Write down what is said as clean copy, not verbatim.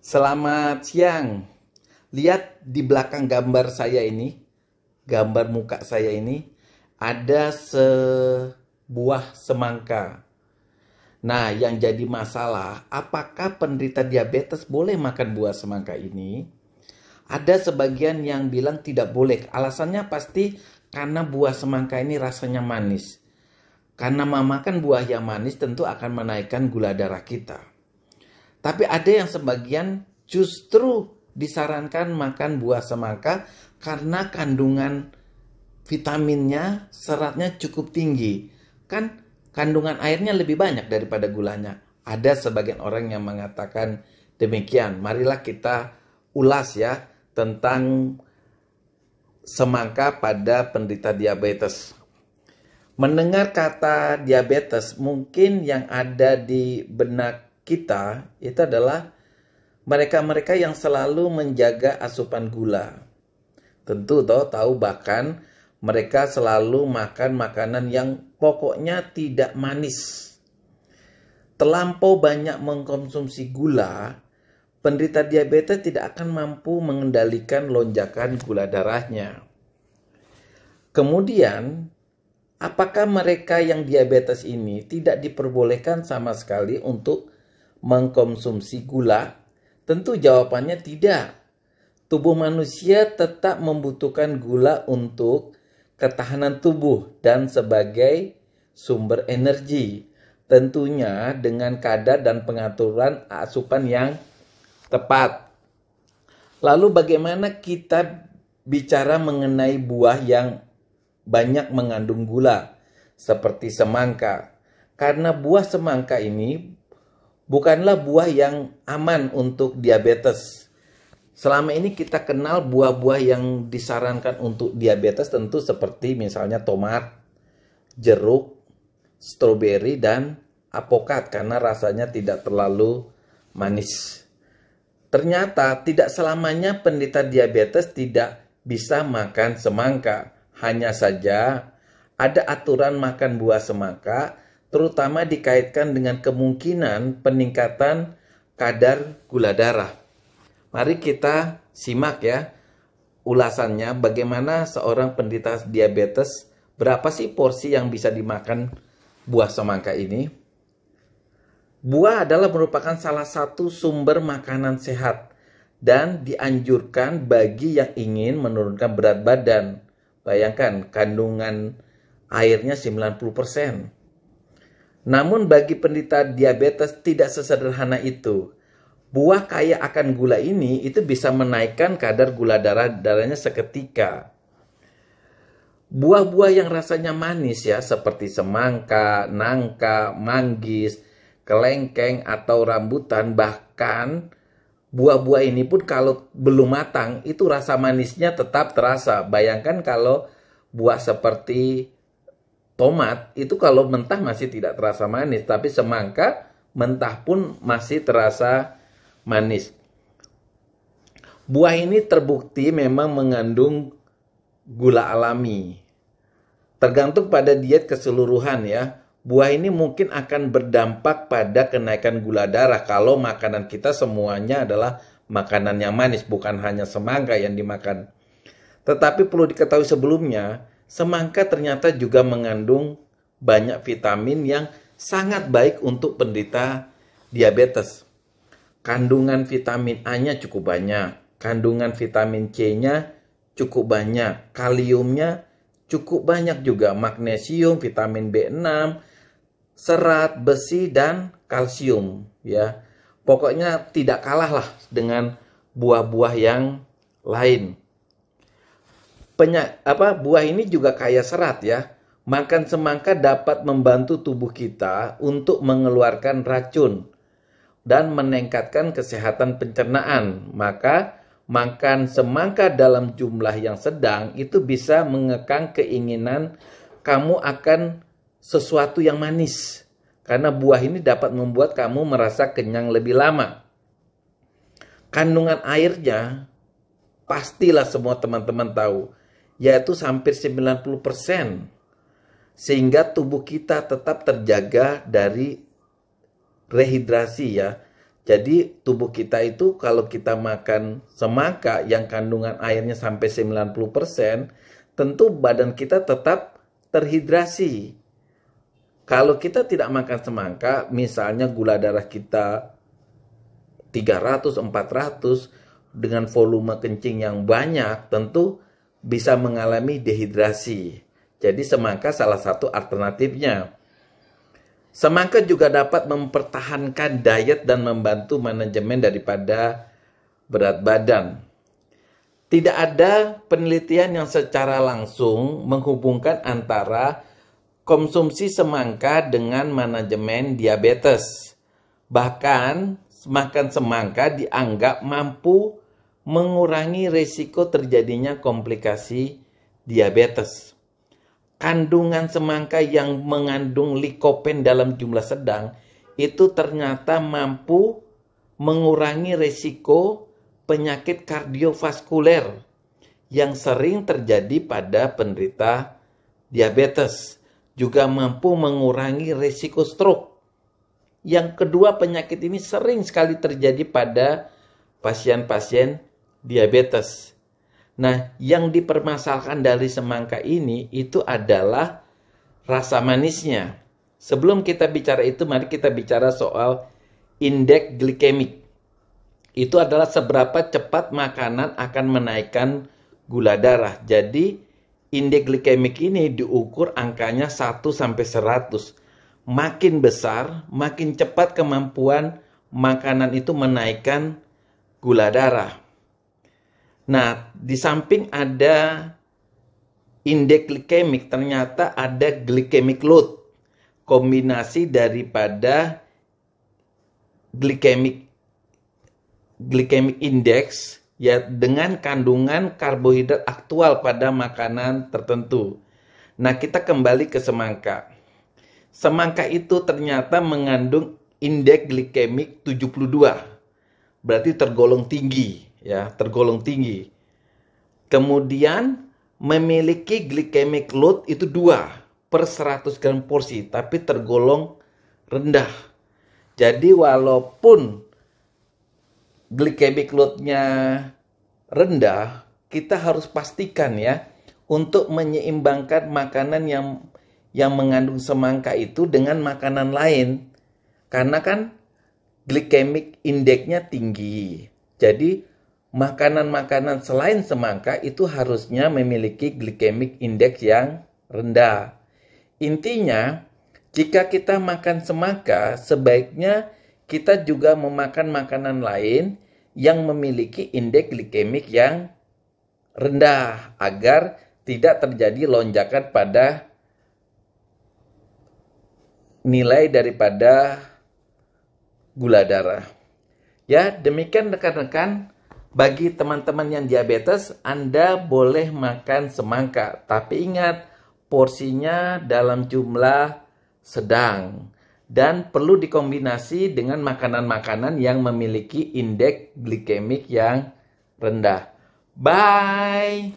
Selamat siang. Lihat di belakang gambar saya ini, gambar muka saya ini, ada sebuah semangka. Nah, yang jadi masalah, apakah penderita diabetes boleh makan buah semangka ini? Ada sebagian yang bilang tidak boleh. Alasannya pasti karena buah semangka ini rasanya manis. Karena memakan buah yang manis tentu akan menaikkan gula darah kita. Tapi ada yang sebagian justru disarankan makan buah semangka karena kandungan vitaminnya, seratnya cukup tinggi. Kan kandungan airnya lebih banyak daripada gulanya. Ada sebagian orang yang mengatakan demikian. Marilah kita ulas ya tentang semangka pada penderita diabetes. Mendengar kata diabetes, mungkin yang ada di benak kita itu adalah mereka-mereka yang selalu menjaga asupan gula. Tentu tahu bahkan mereka selalu makan makanan yang pokoknya tidak manis. Terlampau banyak mengkonsumsi gula, penderita diabetes tidak akan mampu mengendalikan lonjakan gula darahnya. Kemudian, apakah mereka yang diabetes ini tidak diperbolehkan sama sekali untuk mengkonsumsi gula? Tentu jawabannya tidak. Tubuh manusia tetap membutuhkan gula untuk ketahanan tubuh dan sebagai sumber energi. Tentunya dengan kadar dan pengaturan asupan yang tepat. Lalu bagaimana kita bicara mengenai buah yang banyak mengandung gula seperti semangka? Karena buah semangka ini bukanlah buah yang aman untuk diabetes. Selama ini kita kenal buah-buah yang disarankan untuk diabetes tentu seperti misalnya tomat, jeruk, stroberi, dan apokat karena rasanya tidak terlalu manis. Ternyata tidak selamanya penderita diabetes tidak bisa makan semangka. Hanya saja ada aturan makan buah semangka terutama dikaitkan dengan kemungkinan peningkatan kadar gula darah. Mari kita simak ya ulasannya bagaimana seorang penderita diabetes, berapa sih porsi yang bisa dimakan buah semangka ini. Buah adalah merupakan salah satu sumber makanan sehat dan dianjurkan bagi yang ingin menurunkan berat badan. Bayangkan kandungan airnya 90%. Namun bagi penderita diabetes tidak sesederhana itu. Buah kaya akan gula ini itu bisa menaikkan kadar gula darahnya seketika. Buah-buah yang rasanya manis ya seperti semangka, nangka, manggis, kelengkeng atau rambutan, bahkan buah-buah ini pun kalau belum matang itu rasa manisnya tetap terasa. Bayangkan kalau buah seperti tomat itu kalau mentah masih tidak terasa manis, tapi semangka mentah pun masih terasa manis. Buah ini terbukti memang mengandung gula alami. Tergantung pada diet keseluruhan ya. Buah ini mungkin akan berdampak pada kenaikan gula darah kalau makanan kita semuanya adalah makanan yang manis, bukan hanya semangka yang dimakan. Tetapi perlu diketahui sebelumnya, semangka ternyata juga mengandung banyak vitamin yang sangat baik untuk penderita diabetes. Kandungan vitamin A-nya cukup banyak, kandungan vitamin C-nya cukup banyak, kaliumnya cukup banyak juga, magnesium, vitamin B6, serat, besi, dan kalsium ya. Pokoknya tidak kalah lah dengan buah-buah yang lain. Buah ini juga kaya serat ya. Makan semangka dapat membantu tubuh kita untuk mengeluarkan racun dan meningkatkan kesehatan pencernaan. Maka makan semangka dalam jumlah yang sedang itu bisa mengekang keinginan kamu akan sesuatu yang manis. Karena buah ini dapat membuat kamu merasa kenyang lebih lama. Kandungan airnya pastilah semua teman-teman tahu, yaitu hampir 90%. Sehingga tubuh kita tetap terjaga dari rehidrasi ya. Jadi tubuh kita itu kalau kita makan semangka yang kandungan airnya sampai 90%, tentu badan kita tetap terhidrasi. Kalau kita tidak makan semangka, misalnya gula darah kita 300, 400 dengan volume kencing yang banyak, tentu bisa mengalami dehidrasi. Jadi semangka salah satu alternatifnya. Semangka juga dapat mempertahankan diet dan membantu manajemen daripada berat badan. Tidak ada penelitian yang secara langsung menghubungkan antara konsumsi semangka dengan manajemen diabetes. Bahkan, makan semangka dianggap mampu mengurangi risiko terjadinya komplikasi diabetes. Kandungan semangka yang mengandung likopen dalam jumlah sedang itu ternyata mampu mengurangi risiko penyakit kardiovaskuler yang sering terjadi pada penderita diabetes. Juga mampu mengurangi risiko stroke. Yang kedua, penyakit ini sering sekali terjadi pada pasien-pasien diabetes. Nah, yang dipermasalahkan dari semangka ini itu adalah rasa manisnya. Sebelum kita bicara itu, mari kita bicara soal indeks glikemik. Itu adalah seberapa cepat makanan akan menaikkan gula darah. Jadi, indeks glikemik ini diukur angkanya 1 sampai 100. Makin besar, makin cepat kemampuan makanan itu menaikkan gula darah. Nah, di samping ada indeks glikemik, ternyata ada glycemic load. Kombinasi daripada glycemic index ya dengan kandungan karbohidrat aktual pada makanan tertentu. Nah, kita kembali ke semangka. Semangka itu ternyata mengandung indeks glikemik 72. Berarti tergolong tinggi. Ya, tergolong tinggi. Kemudian memiliki glycemic load itu 2 per 100 gram porsi, tapi tergolong rendah. Jadi walaupun glycemic load-nya rendah, kita harus pastikan ya untuk menyeimbangkan makanan yang mengandung semangka itu dengan makanan lain. Karena kan glycemic index-nya tinggi. Jadi makanan-makanan selain semangka itu harusnya memiliki glycemic index yang rendah. Intinya, jika kita makan semangka, sebaiknya kita juga memakan makanan lain yang memiliki indeks glikemik yang rendah agar tidak terjadi lonjakan pada nilai daripada gula darah. Ya, demikian rekan-rekan. Bagi teman-teman yang diabetes, Anda boleh makan semangka. Tapi ingat, porsinya dalam jumlah sedang. Dan perlu dikombinasi dengan makanan-makanan yang memiliki indeks glikemik yang rendah. Bye!